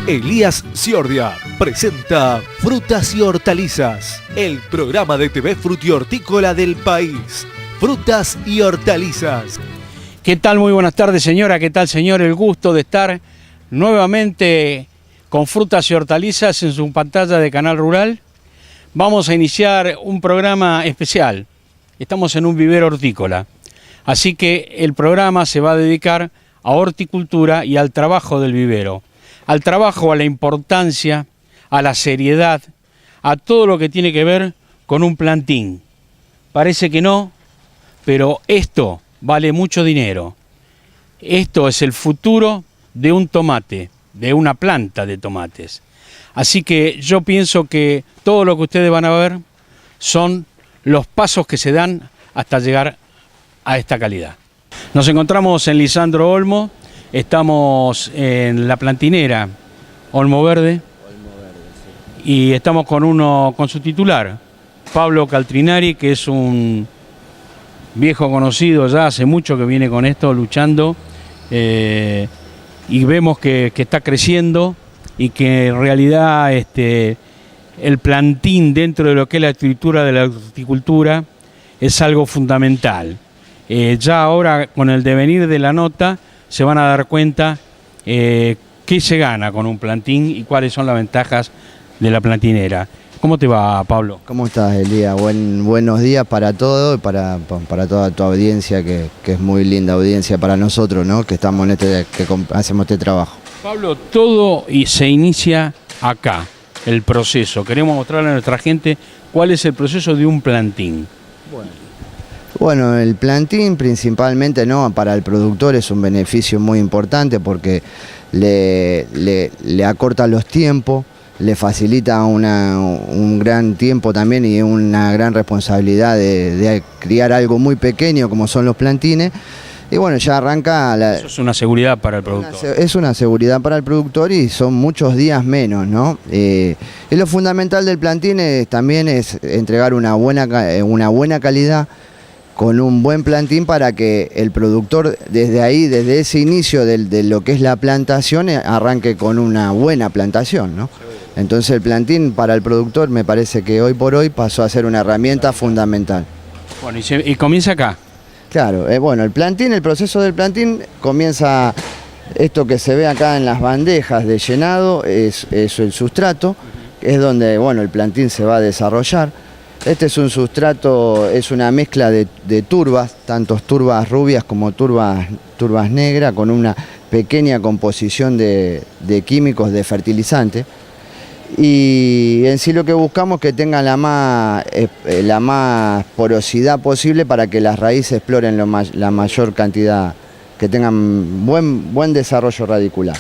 Elías Ciordia presenta Frutas y Hortalizas, el programa de TV frutihortícola del país. Frutas y Hortalizas. ¿Qué tal? Muy buenas tardes, señora. ¿Qué tal, señor? El gusto de estar nuevamente con Frutas y Hortalizas en su pantalla de Canal Rural. Vamos a iniciar un programa especial. Estamos en un vivero hortícola. Así que el programa se va a dedicar a horticultura y al trabajo del vivero. Al trabajo, a la importancia, a la seriedad, a todo lo que tiene que ver con un plantín. Parece que no, pero esto vale mucho dinero. Esto es el futuro de un tomate, de una planta de tomates. Así que yo pienso que todo lo que ustedes van a ver son los pasos que se dan hasta llegar a esta calidad. Nos encontramos en Lisandro Olmo, estamos en la plantinera Olmo Verde, sí. Y estamos con su titular, Pablo Caltrinari, que es un viejo conocido ya hace mucho que viene con esto luchando, y vemos que está creciendo y que en realidad el plantín dentro de lo que es la estructura de la horticultura es algo fundamental. Ya ahora con el devenir de la nota se van a dar cuenta qué se gana con un plantín y cuáles son las ventajas de la plantinera. ¿Cómo te va, Pablo? ¿Cómo estás, Elías? Buenos días para todos y para toda tu audiencia, que es muy linda audiencia para nosotros, ¿no? Que estamos que hacemos este trabajo. Pablo, todo se inicia acá, el proceso. Queremos mostrarle a nuestra gente cuál es el proceso de un plantín. Bueno, el plantín principalmente, ¿no? Para el productor es un beneficio muy importante porque le acorta los tiempos, le facilita un gran tiempo también y una gran responsabilidad de criar algo muy pequeño como son los plantines. Y bueno, ya arranca... Eso es una seguridad para el productor. Es una seguridad para el productor y son muchos días menos, ¿no? Y lo fundamental del plantín también es entregar una buena calidad con un buen plantín para que el productor desde ese inicio de lo que es la plantación, arranque con una buena plantación, ¿no? Entonces el plantín para el productor me parece que hoy por hoy pasó a ser una herramienta fundamental. Bueno, y comienza acá. Claro, bueno, el proceso del plantín comienza, esto que se ve acá en las bandejas de llenado, es el sustrato, es donde, bueno, el plantín se va a desarrollar. Este es un sustrato, es una mezcla de turbas, tanto turbas rubias como turbas negras, con una pequeña composición de químicos de fertilizante. Y en sí lo que buscamos es que tengan la más porosidad posible para que las raíces exploren la mayor cantidad, que tengan buen desarrollo radicular.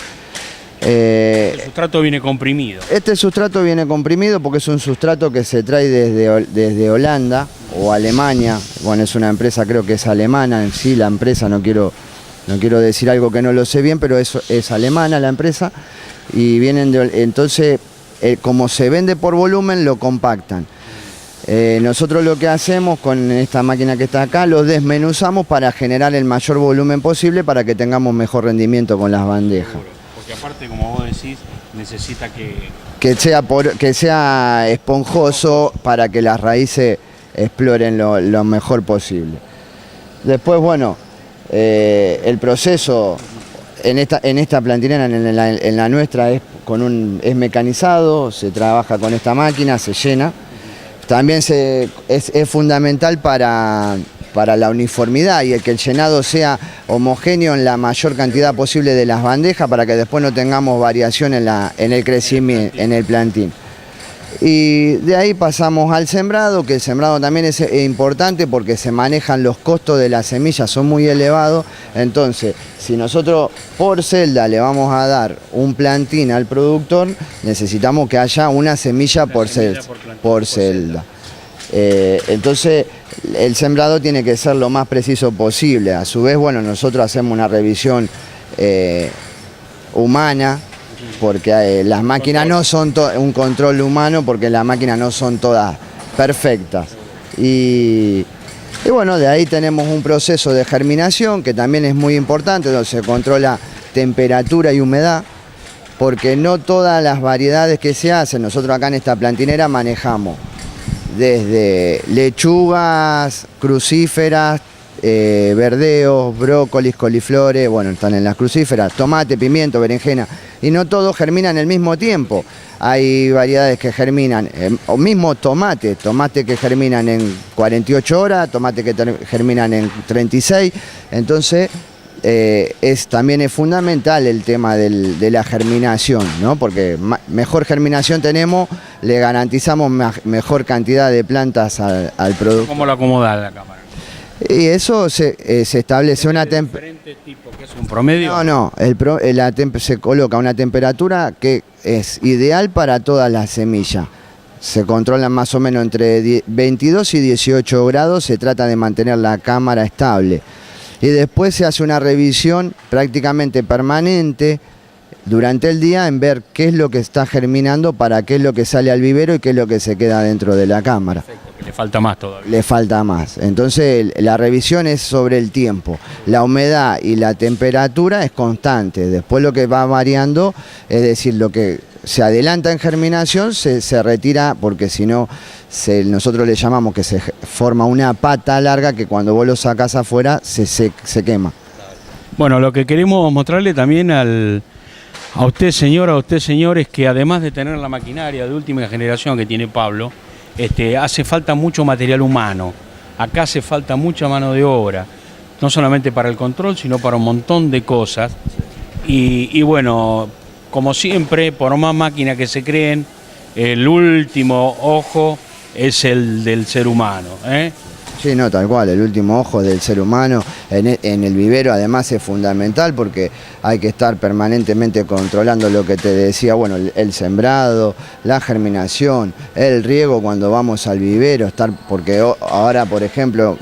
El sustrato viene comprimido. Este sustrato viene comprimido porque es un sustrato que se trae desde Holanda o Alemania. Bueno, es una empresa, creo que es alemana en sí, la empresa, no quiero decir algo que no lo sé bien, pero es alemana la empresa. Y entonces, como se vende por volumen, lo compactan. Nosotros lo que hacemos con esta máquina que está acá, lo desmenuzamos para generar el mayor volumen posible para que tengamos mejor rendimiento con las bandejas. Porque aparte, como vos decís, necesita que sea esponjoso para que las raíces exploren lo mejor posible. Después, bueno, el proceso en esta plantinera, en la nuestra, es mecanizado, se trabaja con esta máquina, se llena. También es fundamental para la uniformidad y que el llenado sea homogéneo en la mayor cantidad posible de las bandejas para que después no tengamos variación en el crecimiento, en el plantín. Y de ahí pasamos al sembrado, que el sembrado también es importante porque se manejan los costos de las semillas, son muy elevados. Entonces, si nosotros por celda le vamos a dar un plantín al productor, necesitamos que haya una semilla por celda. Entonces, el sembrado tiene que ser lo más preciso posible. A su vez, bueno, nosotros hacemos una revisión humana, porque las máquinas no son un control humano, porque las máquinas no son todas perfectas. Y bueno, de ahí tenemos un proceso de germinación que también es muy importante, donde se controla temperatura y humedad. porque no todas las variedades que se hacen, nosotros acá en esta plantinera manejamos desde lechugas, crucíferas, verdeos, brócolis, coliflores, bueno, están en las crucíferas, tomate, pimiento, berenjena, y no todos germinan al mismo tiempo. Hay variedades que germinan, o mismo tomate que germinan en 48 horas, tomate que germinan en 36, entonces también es fundamental el tema de la germinación, ¿no? Porque mejor germinación tenemos, le garantizamos mejor cantidad de plantas al producto. ¿Cómo lo acomodás la cámara? Y eso se establece una temperatura. ¿Diferente tipo, que es un promedio? No, se coloca una temperatura que es ideal para todas las semillas. Se controlan más o menos entre 22 y 18 grados, se trata de mantener la cámara estable. Y después se hace una revisión prácticamente permanente durante el día en ver qué es lo que está germinando, para qué es lo que sale al vivero y qué es lo que se queda dentro de la cámara. Perfecto, que le falta más todavía. Le falta más. Entonces la revisión es sobre el tiempo. La humedad y la temperatura es constante. Después lo que va variando, es decir, lo que se adelanta en germinación se retira, porque si no, nosotros le llamamos que se forma una pata larga que cuando vos lo sacás afuera se quema. Bueno, lo que queremos mostrarle también a usted, señora, es que además de tener la maquinaria de última generación que tiene Pablo, hace falta mucho material humano. Acá hace falta mucha mano de obra, no solamente para el control, sino para un montón de cosas. Y bueno, como siempre, por más máquinas que se creen, el último ojo es el del ser humano, ¿eh? Sí, no, tal cual, el último ojo del ser humano en el vivero además es fundamental, porque hay que estar permanentemente controlando lo que te decía, bueno, el sembrado, la germinación, el riego cuando vamos al vivero, porque ahora, por ejemplo,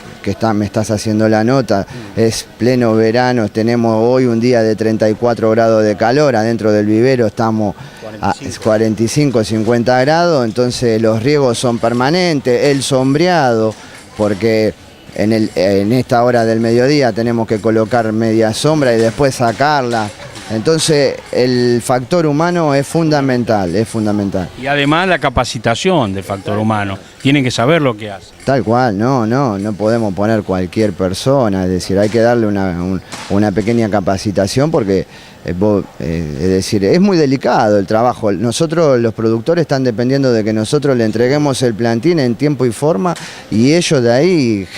me estás haciendo la nota, es pleno verano, tenemos hoy un día de 34 grados de calor, adentro del vivero estamos a 45, 50 grados, entonces los riegos son permanentes, el sombreado, porque en esta hora del mediodía tenemos que colocar media sombra y después sacarla. Entonces el factor humano es fundamental, es fundamental. Y además la capacitación del factor humano, tienen que saber lo que hace. Tal cual, no podemos poner cualquier persona, es decir, hay que darle una pequeña capacitación, porque es decir, es muy delicado el trabajo. Nosotros, los productores, están dependiendo de que nosotros le entreguemos el plantín en tiempo y forma, y ellos de ahí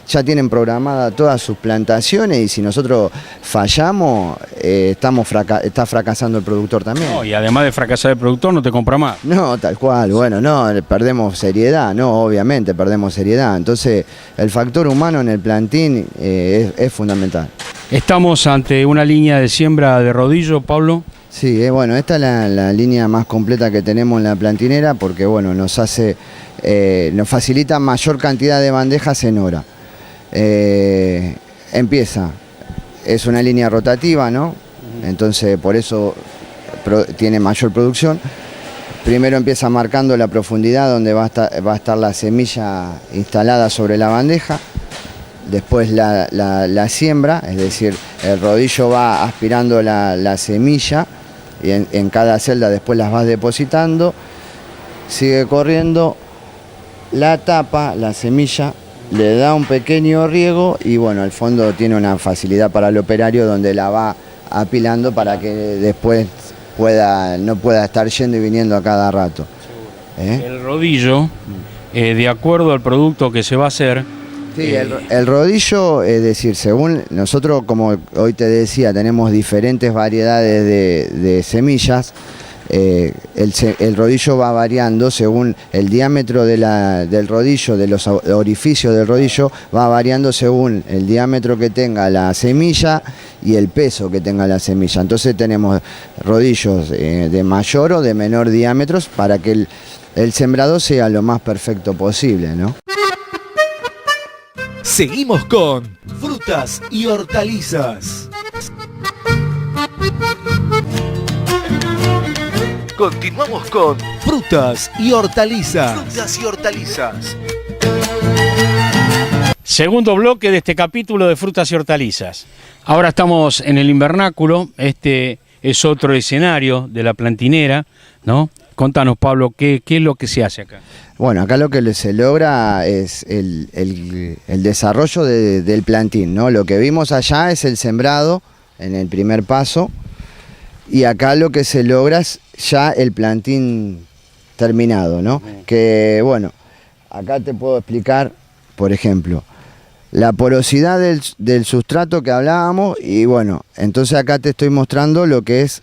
ya tienen programadas todas sus plantaciones, y si nosotros fallamos, está fracasando el productor también. No, y además de fracasar el productor, no te compra más. No, tal cual, bueno, no, perdemos seriedad, no, obviamente perdemos seriedad. Entonces el factor humano en el plantín es fundamental. Estamos ante una línea de siembra de rodillo, Pablo. Sí, bueno, esta es la línea más completa que tenemos en la plantinera, porque bueno, nos facilita mayor cantidad de bandejas en hora. Es una línea rotativa, ¿no? Entonces por eso tiene mayor producción. Primero empieza marcando la profundidad donde va a estar la semilla instalada sobre la bandeja. Después la siembra, es decir, el rodillo va aspirando la semilla, y en cada celda después las vas depositando. Sigue corriendo, la tapa, la semilla, le da un pequeño riego, y bueno, al fondo tiene una facilidad para el operario donde la va apilando para que después no pueda estar yendo y viniendo a cada rato. El rodillo, de acuerdo al producto que se va a hacer. Sí, el rodillo, es decir, según nosotros, como hoy te decía, tenemos diferentes variedades de semillas. El rodillo va variando según el diámetro del rodillo, de los orificios del rodillo, va variando según el diámetro que tenga la semilla y el peso que tenga la semilla. Entonces tenemos rodillos de mayor o de menor diámetro para que el sembrado sea lo más perfecto posible, ¿no? Seguimos con frutas y hortalizas. Continuamos con frutas y hortalizas. Frutas y hortalizas. Segundo bloque de este capítulo de frutas y hortalizas. Ahora estamos en el invernáculo. Este es otro escenario de la plantinera, ¿no? Contanos, Pablo, ¿qué es lo que se hace acá? Bueno, acá lo que se logra es el desarrollo del plantín, ¿no? Lo que vimos allá es el sembrado en el primer paso, y acá lo que se logra es ya el plantín terminado, ¿no? Que, bueno, acá te puedo explicar, por ejemplo, la porosidad del sustrato que hablábamos, y bueno, entonces acá te estoy mostrando lo que es,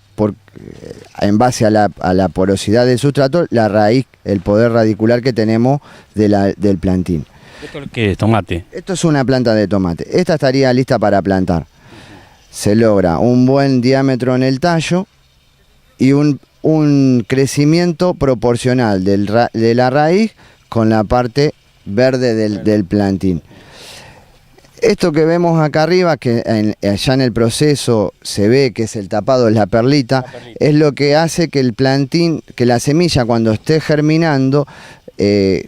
en base a la porosidad del sustrato, la raíz, el poder radicular que tenemos del plantín. ¿Esto qué es? ¿Tomate? Esto es una planta de tomate. Esta estaría lista para plantar. Se logra un buen diámetro en el tallo y un crecimiento proporcional de la raíz con la parte verde del plantín. Esto que vemos acá arriba, que allá en el proceso se ve que es el tapado, es la perlita, es lo que hace que el plantín, que la semilla cuando esté germinando,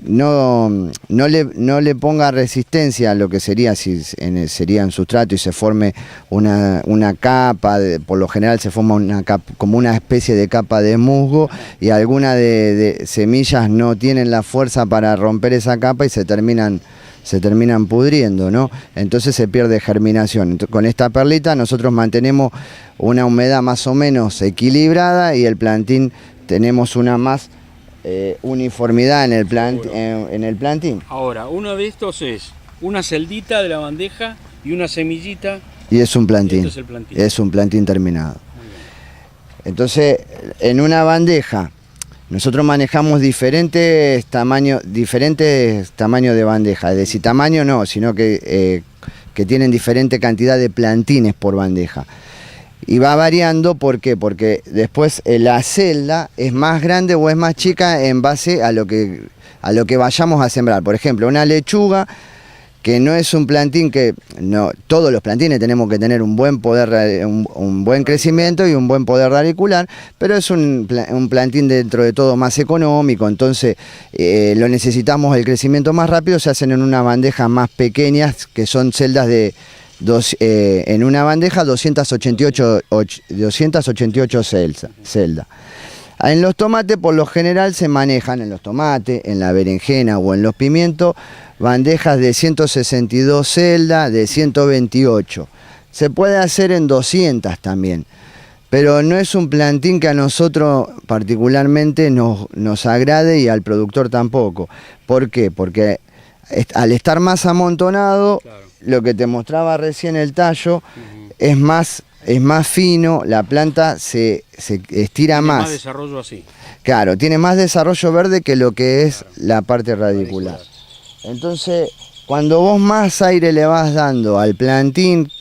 no le ponga resistencia a lo que sería, si sería un sustrato y se forme una capa, por lo general se forma una capa, como una especie de capa de musgo, y algunas de semillas no tienen la fuerza para romper esa capa y se terminan pudriendo, ¿no? Entonces se pierde germinación. Entonces, con esta perlita nosotros mantenemos una humedad más o menos equilibrada, y el plantín tenemos una más uniformidad en el plantín. Ahora, uno de estos es una celdita de la bandeja y una semillita. Y es un plantín. Esto es el plantín. Es un plantín terminado. Entonces, en una bandeja, nosotros manejamos diferentes tamaños de bandeja. Es decir, tamaño no, sino que tienen diferente cantidad de plantines por bandeja. Y va variando, ¿por qué? Porque después la celda es más grande o es más chica en base a lo que vayamos a sembrar. Por ejemplo, una lechuga, que no es un plantín que... no, todos los plantines tenemos que tener un buen poder, un buen crecimiento y un buen poder radicular, pero es un plantín dentro de todo más económico, entonces lo necesitamos, el crecimiento más rápido se hacen en una bandeja más pequeñas, que son celdas de... en una bandeja 288 celdas. En los tomates por lo general se manejan, en los tomates, en la berenjena o en los pimientos, bandejas de 162 celdas, de 128. Se puede hacer en 200 también, pero no es un plantín que a nosotros particularmente nos agrade, y al productor tampoco. ¿Por qué? Porque al estar más amontonado, claro, lo que te mostraba recién el tallo, es más fino, la planta se estira tiene más. Más desarrollo así. Claro, tiene más desarrollo verde que lo que es, claro, la parte radicular. Entonces, cuando vos más aire le vas dando al plantín,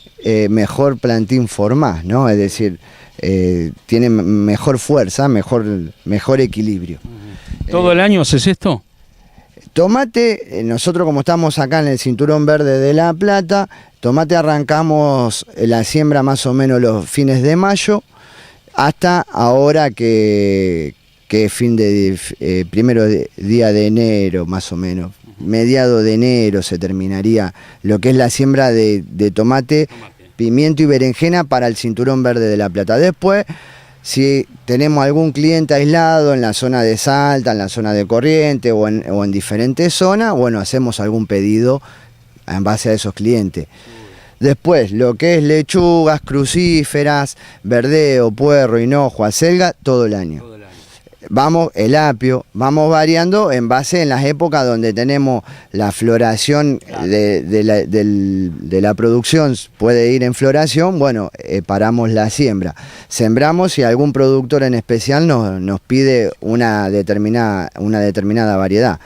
mejor plantín formás, ¿no? Es decir, tiene mejor fuerza, mejor equilibrio. ¿Todo el año haces esto? Tomate, nosotros como estamos acá en el Cinturón Verde de La Plata, tomate arrancamos la siembra más o menos los fines de mayo, hasta ahora que primero día de enero más o menos, mediado de enero se terminaría lo que es la siembra de tomate, pimiento y berenjena para el Cinturón Verde de La Plata. Después, si tenemos algún cliente aislado en la zona de Salta, en la zona de Corrientes o en diferentes zonas, bueno, hacemos algún pedido en base a esos clientes. Después, lo que es lechugas, crucíferas, verdeo, puerro, hinojo, acelga, todo el año. El apio, vamos variando en base en las épocas donde tenemos la floración de la producción, puede ir en floración, bueno, paramos la siembra. Sembramos y algún productor en especial nos pide una determinada variedad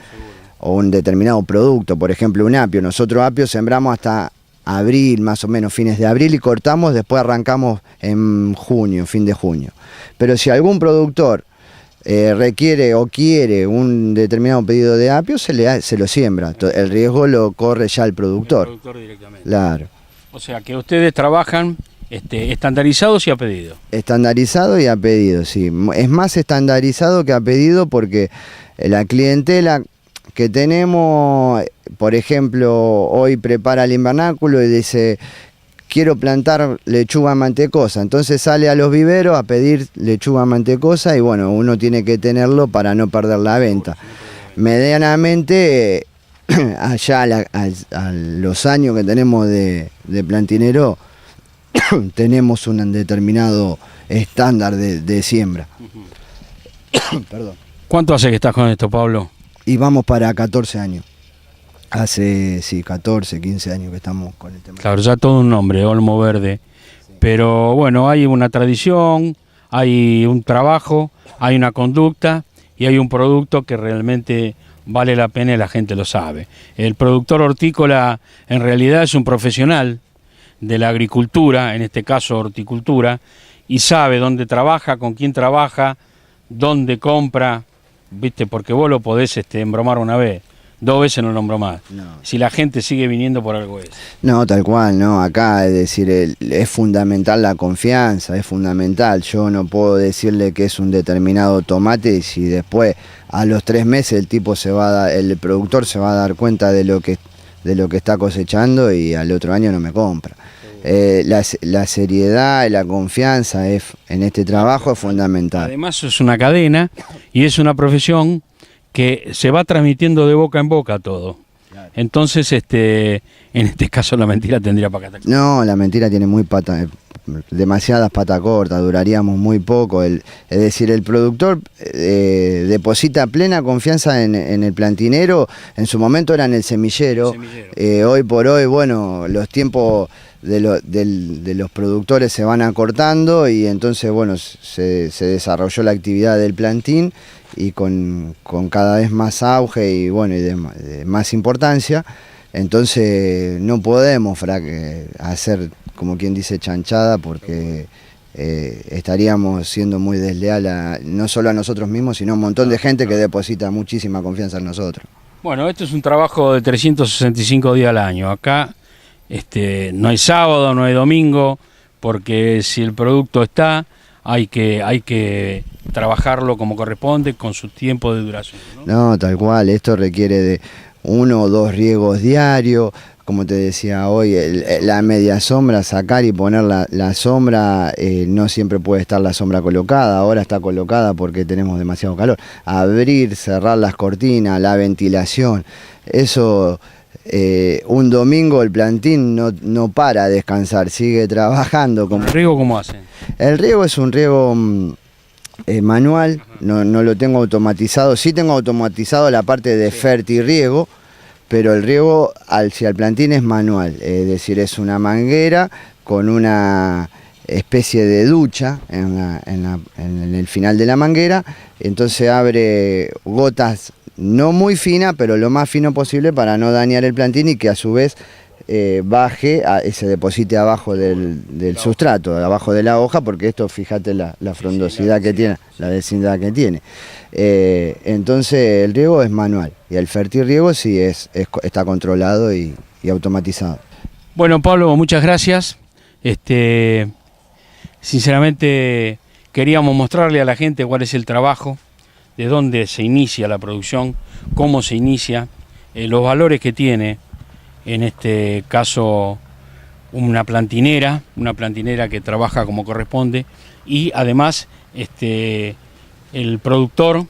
o un determinado producto, por ejemplo un apio. Nosotros apio sembramos hasta abril, más o menos fines de abril, y cortamos, después arrancamos en junio, fin de junio. Pero si algún productor requiere o quiere un determinado pedido de apio, se lo siembra. El riesgo lo corre ya el productor. El productor directamente. Claro. O sea que ustedes trabajan estandarizados y a pedido. Estandarizado y a pedido, sí. Es más estandarizado que a pedido, porque la clientela que tenemos, por ejemplo, hoy prepara el invernáculo y dice: quiero plantar lechuga mantecosa, entonces sale a los viveros a pedir lechuga mantecosa y bueno, uno tiene que tenerlo para no perder la venta. Medianamente, allá a los años que tenemos de plantinero, tenemos un determinado estándar de siembra. Perdón. ¿Cuánto hace que estás con esto, Pablo? Y vamos para 14 años. Hace, sí, 14, 15 años que estamos con el tema. Claro, ya todo un nombre, Olmo Verde. Sí. Pero bueno, hay una tradición, hay un trabajo, hay una conducta y hay un producto que realmente vale la pena y la gente lo sabe. El productor hortícola en realidad es un profesional de la agricultura, en este caso horticultura, y sabe dónde trabaja, con quién trabaja, dónde compra, ¿viste? Porque vos lo podés embromar una vez. 2 veces no lo embromás. No. Si la gente sigue viniendo por algo es. No, tal cual, no. Acá es decir, es fundamental la confianza, es fundamental. Yo no puedo decirle que es un determinado tomate y si después a los 3 meses el productor se va a dar cuenta de lo que está cosechando y al otro año no me compra. La seriedad y la confianza en este trabajo es fundamental. Además es una cadena y es una profesión que se va transmitiendo de boca en boca todo. Claro. Entonces, en este caso la mentira tendría pata. No, la mentira tiene demasiadas patas cortas, duraríamos muy poco. Es decir, el productor deposita plena confianza en el plantinero, en su momento era en el semillero. Hoy por hoy, bueno, los tiempos de los productores se van acortando y entonces, bueno, se desarrolló la actividad del plantín y con cada vez más auge y bueno y de más importancia, entonces no podemos hacer, como quien dice, chanchada, porque estaríamos siendo muy desleal no solo a nosotros mismos, sino a un montón de gente que deposita muchísima confianza en nosotros. Bueno, esto es un trabajo de 365 días al año. Acá no hay sábado, no hay domingo, porque si el producto está, hay que trabajarlo como corresponde, con su tiempo de duración, ¿no? No, tal cual, esto requiere de 1 o 2 riegos diarios, como te decía hoy, la media sombra, sacar y poner la sombra, no siempre puede estar la sombra colocada, ahora está colocada porque tenemos demasiado calor. Abrir, cerrar las cortinas, la ventilación, eso... un domingo el plantín no para a descansar, sigue trabajando. ¿El riego cómo hacen? El riego es un riego manual, no lo tengo automatizado. Sí tengo automatizado la parte de fertirriego, pero el riego hacia el plantín es manual, es decir, es una manguera con una especie de ducha en el final de la manguera, entonces abre gotas no muy fina, pero lo más fino posible para no dañar el plantín y que a su vez baje y se deposite abajo del sustrato, abajo de la hoja, porque esto, fíjate la frondosidad que tiene, la densidad que tiene. Entonces el riego es manual y el fertirriego sí está controlado y automatizado. Bueno, Pablo, muchas gracias. Sinceramente queríamos mostrarle a la gente cuál es el trabajo, de dónde se inicia la producción, cómo se inicia, los valores que tiene, en este caso una plantinera que trabaja como corresponde, y además el productor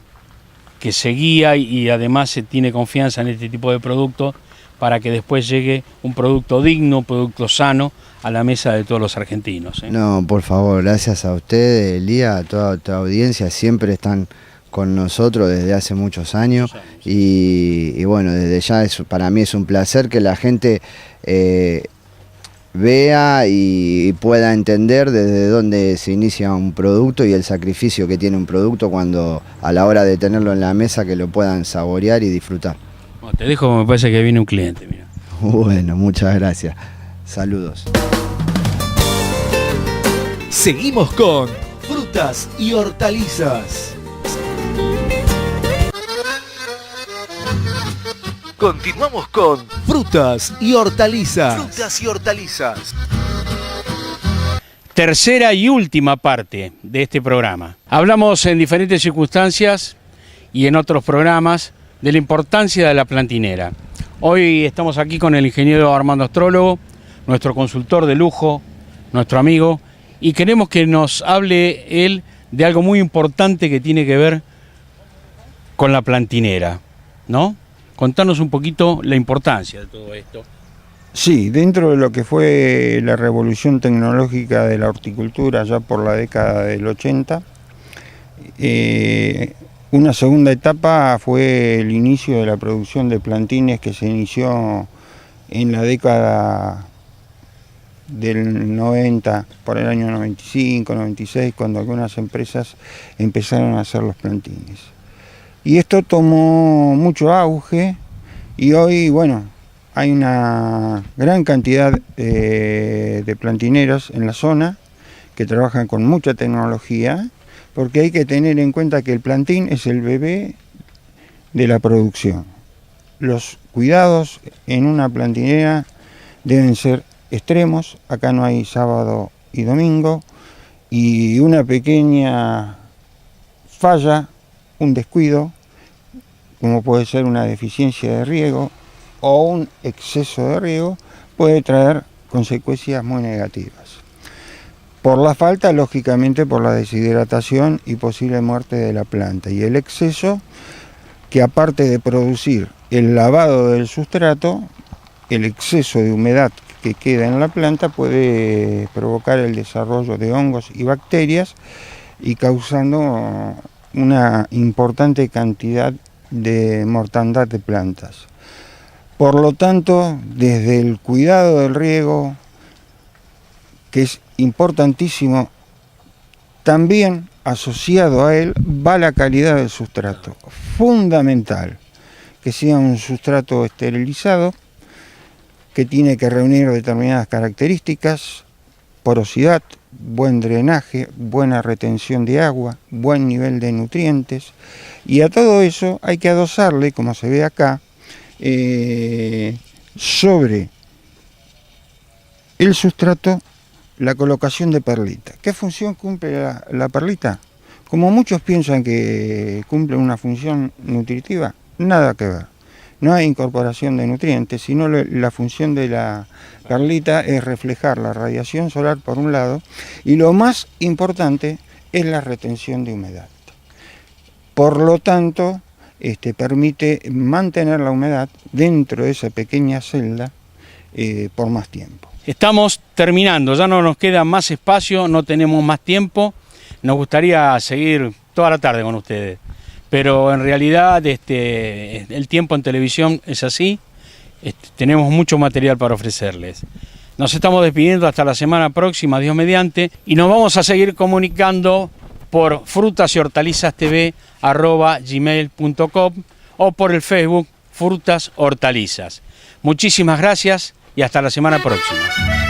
que se guía y además se tiene confianza en este tipo de productos para que después llegue un producto digno, un producto sano a la mesa de todos los argentinos. No, por favor, gracias a ustedes, Elías, a toda tu audiencia, siempre están con nosotros desde hace muchos años y bueno, desde ya para mí es un placer que la gente vea y pueda entender desde dónde se inicia un producto y el sacrificio que tiene un producto cuando a la hora de tenerlo en la mesa, que lo puedan saborear y disfrutar. Bueno, te dejo, me parece que viene un cliente, mira. Bueno, muchas gracias. Saludos. Seguimos con frutas y hortalizas. Continuamos con frutas y hortalizas. Frutas y hortalizas. Tercera y última parte de este programa. Hablamos en diferentes circunstancias y en otros programas de la importancia de la plantinera. Hoy estamos aquí con el ingeniero Armando Astrólogo nuestro consultor de lujo, nuestro amigo, y queremos que nos hable él de algo muy importante que tiene que ver con la plantinera, ¿no? Contanos un poquito la importancia de todo esto. Sí, dentro de lo que fue la revolución tecnológica de la horticultura ya por la década del 80, una segunda etapa fue el inicio de la producción de plantines que se inició en la década del 90, por el año 95, 96, cuando algunas empresas empezaron a hacer los plantines. Y esto tomó mucho auge y hoy, bueno, hay una gran cantidad de plantineros en la zona que trabajan con mucha tecnología, porque hay que tener en cuenta que el plantín es el bebé de la producción. Los cuidados en una plantinera deben ser extremos, acá no hay sábado y domingo, y una pequeña falla, un descuido, como puede ser una deficiencia de riego o un exceso de riego, puede traer consecuencias muy negativas. Por la falta, lógicamente por la deshidratación y posible muerte de la planta, y el exceso que aparte de producir el lavado del sustrato, el exceso de humedad que queda en la planta puede provocar el desarrollo de hongos y bacterias y causando una importante cantidad de mortandad de plantas. Por lo tanto, desde el cuidado del riego, que es importantísimo, también asociado a él va la calidad del sustrato. Fundamental que sea un sustrato esterilizado, que tiene que reunir determinadas características: porosidad, buen drenaje, buena retención de agua, buen nivel de nutrientes, y a todo eso hay que adosarle, como se ve acá, sobre el sustrato la colocación de perlita. ¿Qué función cumple la perlita? Como muchos piensan que cumple una función nutritiva, nada que ver. No hay incorporación de nutrientes, sino la función de la perlita es reflejar la radiación solar por un lado, y lo más importante es la retención de humedad. Por lo tanto, permite mantener la humedad dentro de esa pequeña celda por más tiempo. Estamos terminando, ya no nos queda más espacio, no tenemos más tiempo. Nos gustaría seguir toda la tarde con ustedes, pero en realidad el tiempo en televisión es así. Tenemos mucho material para ofrecerles. Nos estamos despidiendo hasta la semana próxima, Dios mediante, y nos vamos a seguir comunicando por frutasyhortalizastv@gmail.com o por el Facebook Frutas Hortalizas. Muchísimas gracias y hasta la semana próxima.